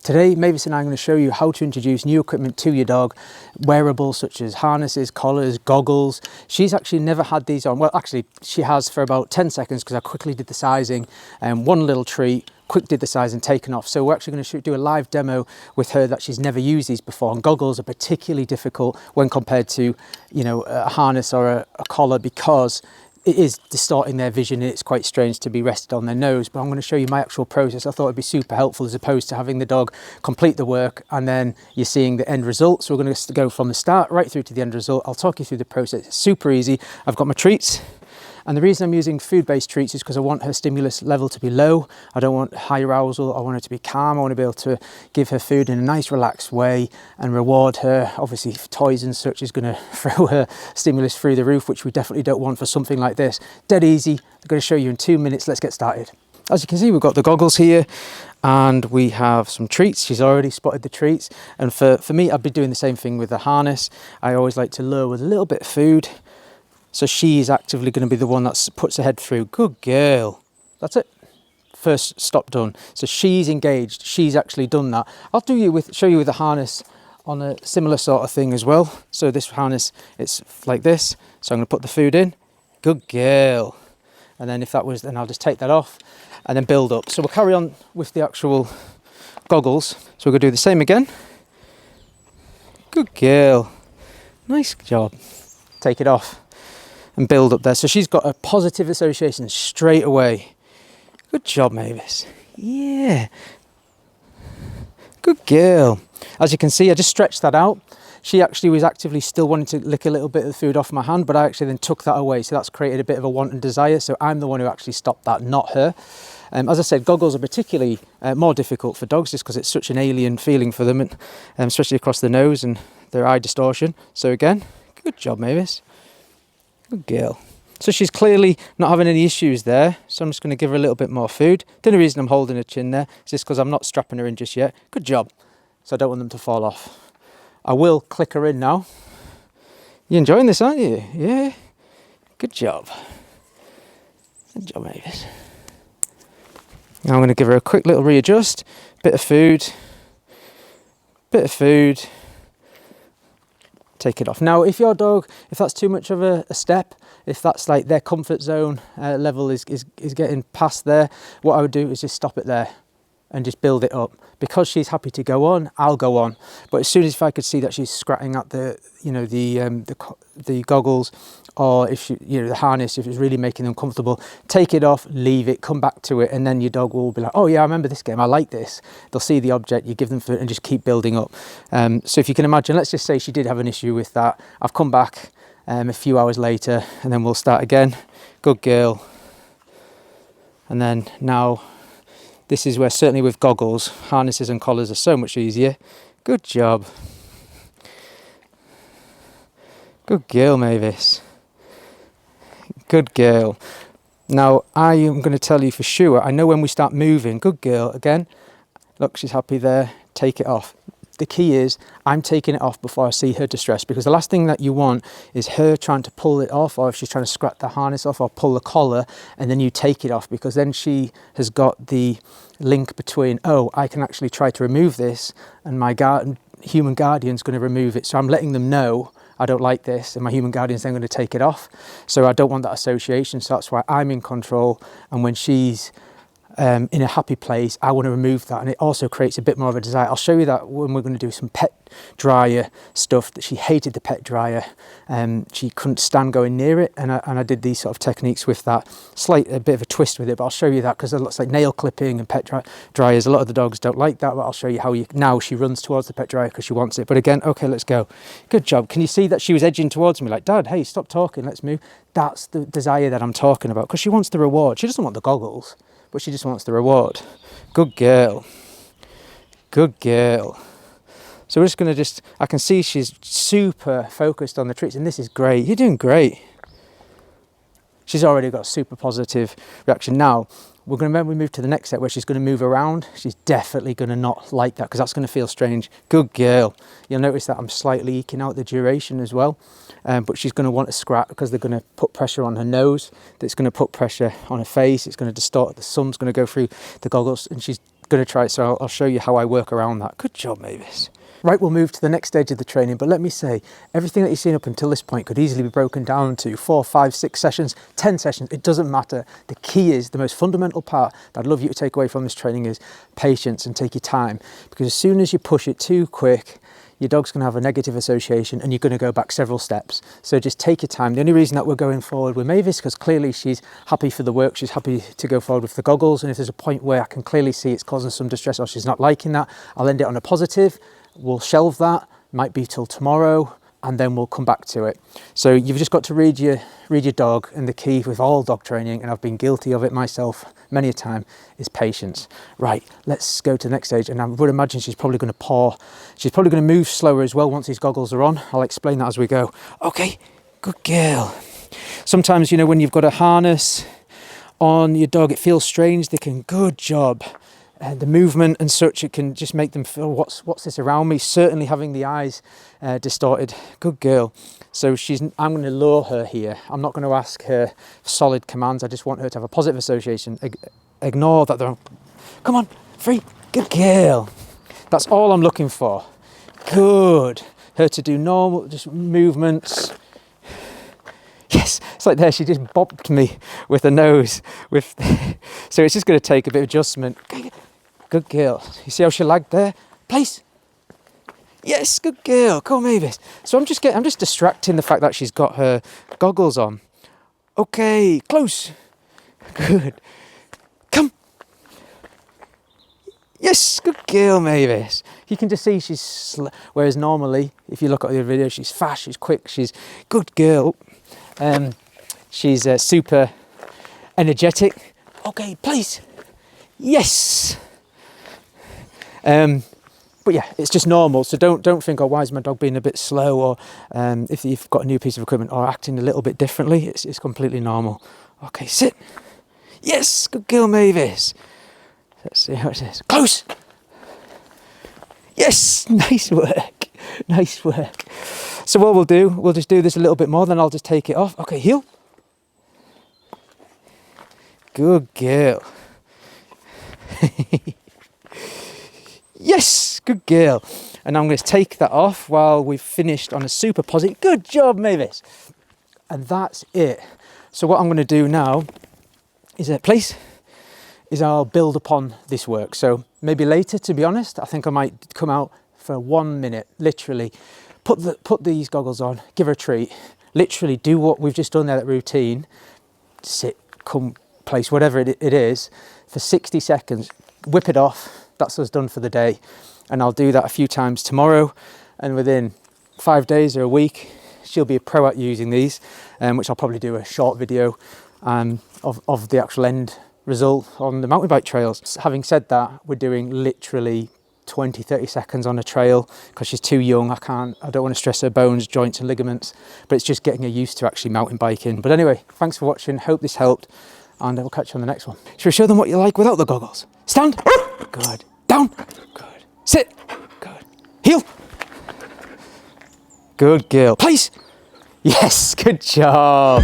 Today, Mavis and I are going to show you how to introduce new equipment to your dog, wearables such as harnesses, collars, goggles. She's actually never had these on. Well, actually, she has for about 10 seconds because I quickly did the sizing and one little treat, quick did the size and taken off. So we're actually going to do a live demo with her that she's never used these before. And goggles are particularly difficult when compared to, you know, a harness or a collar, because it is distorting their vision. It's quite strange to be rested on their nose, but I'm going to show you my actual process. I thought it'd be super helpful as opposed to having the dog complete the work and then you're seeing the end result. So we're going to go from the start right through to the end result. I'll talk you through the process. It's super easy. I've got my treats. And the reason I'm using food-based treats is because I want her stimulus level to be low. I don't want high arousal. I want her to be calm. I want to be able to give her food in a nice, relaxed way and reward her. Obviously, toys and such is going to throw her stimulus through the roof, which we definitely don't want for something like this. Dead easy. I'm going to show you in 2 minutes. Let's get started. As you can see, we've got the goggles here and we have some treats. She's already spotted the treats. And for me, I'd be doing the same thing with the harness. I always like to lure with a little bit of food. So she's actively going to be the one that puts her head through. Good girl. That's it. First stop done. So she's engaged. She's actually done that. I'll show you with the harness on a similar sort of thing as well. So this harness, it's like this. So I'm going to put the food in. Good girl. And then if that was, then I'll just take that off and then build up. So we'll carry on with the actual goggles. So we're going to do the same again. Good girl. Nice job. Take it off and build up there. So she's got a positive association straight away. Good job, Mavis. Yeah. Good girl. As you can see, I just stretched that out. She actually was actively still wanting to lick a little bit of the food off my hand, but I actually then took that away. So that's created a bit of a want and desire. So I'm the one who actually stopped that, not her. As I said, goggles are particularly more difficult for dogs just because it's such an alien feeling for them, and especially across the nose and their eye distortion. So again, good job, Mavis. Good girl. So she's clearly not having any issues there. So I'm just going to give her a little bit more food. The only reason I'm holding her chin there is just because I'm not strapping her in just yet. Good job. So I don't want them to fall off. I will click her in now. You're enjoying this, aren't you? Yeah. Good job. Good job, Mavis. Now I'm going to give her a quick little readjust. Bit of food. Bit of food. Take it off. Now, if your dog, if that's too much of a step, if that's like their comfort zone level is getting past there, what I would do is just stop it there and just build it up. Because she's happy to go on, I'll go on. But as soon as if I could see that she's scratching at the goggles, or if the harness, if it's really making them comfortable, take it off, leave it, come back to it, and then your dog will be like, oh yeah, I remember this game, I like this. They'll see the object, you give them food and just keep building up. So if you can imagine, let's just say she did have an issue with that. I've come back a few hours later and then we'll start again. Good girl. And then now, this is where certainly with goggles, harnesses and collars are so much easier. Good job. Good girl, Mavis. Good girl. Now, I am going to tell you for sure, I know when we start moving, good girl, again, look, she's happy there, take it off. The key is I'm taking it off before I see her distress, because the last thing that you want is her trying to pull it off, or if she's trying to scratch the harness off or pull the collar and then you take it off, because then she has got the link between, oh, I can actually try to remove this and my human guardian's going to remove it. So I'm letting them know I don't like this, and my human guardian's then going to take it off. So I don't want that association. So that's why I'm in control. And when she's in a happy place, I want to remove that, and it also creates a bit more of a desire. I'll show you that when we're going to do some pet dryer stuff. That she hated the pet dryer, she couldn't stand going near it, and I did these sort of techniques with that, a bit of a twist with it, but I'll show you that because it looks like nail clipping and pet dryers. A lot of the dogs don't like that, but I'll show you how now she runs towards the pet dryer because she wants it. But again, okay, let's go. Good job. Can you see that she was edging towards me like, Dad, hey, stop talking, let's move. That's the desire that I'm talking about, because she wants the reward. She doesn't want the goggles, but she just wants the reward. Good girl. Good girl. So we're just going to I can see she's super focused on the treats, and this is great. You're doing great. She's already got a super positive reaction. Now, we're going to, when we move to the next set where she's going to move around, she's definitely going to not like that because that's going to feel strange. Good girl. You'll notice that I'm slightly eking out the duration as well. But she's going to want to scrap because they're going to put pressure on her nose. That's going to put pressure on her face. It's going to distort. The sun's going to go through the goggles, and she's going to try it, so I'll show you how I work around that. Good job, Mavis. Right, we'll move to the next stage of the training, but let me say, everything that you've seen up until this point could easily be broken down to 4, 5, 6 sessions, 10 sessions. It doesn't matter. The key is, the most fundamental part that I'd love you to take away from this training is patience and take your time. Because as soon as you push it too quick, your dog's going to have a negative association and you're going to go back several steps. So just take your time. The only reason that we're going forward with Mavis, because clearly she's happy for the work, she's happy to go forward with the goggles, and if there's a point where I can clearly see it's causing some distress or she's not liking that, I'll end it on a positive. We'll shelve that, might be till tomorrow, and then we'll come back to it. So you've just got to read your dog, and the key with all dog training, and I've been guilty of it myself many a time, is patience. Right, let's go to the next stage, and I would imagine she's probably going to paw. She's probably going to move slower as well once these goggles are on. I'll explain that as we go. Okay, good girl. Sometimes, you know, when you've got a harness on your dog, it feels strange. They can, good job. The movement and such, it can just make them feel, what's this around me? Certainly having the eyes distorted. Good girl. So I'm going to lure her here. I'm not going to ask her solid commands. I just want her to have a positive association. Ignore that they're on. Come on, free. Good girl. That's all I'm looking for. Good. Her to do normal, just movements. Yes, it's like there, she just bopped me with her nose. So it's just going to take a bit of adjustment. Good girl. You see how she lagged there? Place. Yes, good girl. Come on, Mavis. So I'm just distracting the fact that she's got her goggles on. Okay, close. Good. Come. Yes, good girl, Mavis. You can just see she's whereas normally, if you look at the video, she's fast, she's quick, she's good girl. She's super energetic. Okay, place. Yes. But yeah, it's just normal. So don't think, oh, why is my dog being a bit slow, or if you've got a new piece of equipment or acting a little bit differently, it's completely normal. Okay, sit. Yes, good girl, Mavis. Let's see how it is. Close. Yes, nice work. Nice work. So what we'll just do this a little bit more, then I'll just take it off. Okay, heel. Good girl. Yes, good girl. And I'm going to take that off while we've finished on a super positive. Good job, Mavis. And that's it. So what I'm going to do now is I'll build upon this work. So maybe later, to be honest, I think I might come out for 1 minute, literally put these goggles on, give her a treat, literally do what we've just done there, that routine, sit, come, place, whatever it is, for 60 seconds, whip it off. That's us done for the day. And I'll do that a few times tomorrow, and within 5 days or a week, she'll be a pro at using these, which I'll probably do a short video of the actual end result on the mountain bike trails. Having said that, we're doing literally 20-30 seconds on a trail because she's too young. I don't want to stress her bones, joints and ligaments, but it's just getting her used to actually mountain biking. But anyway, thanks for watching. Hope this helped, and we'll catch you on the next one. Should we show them what you like without the goggles? Stand. Good. Down. Good. Sit. Good. Heel. Good girl. Place. Yes, good job.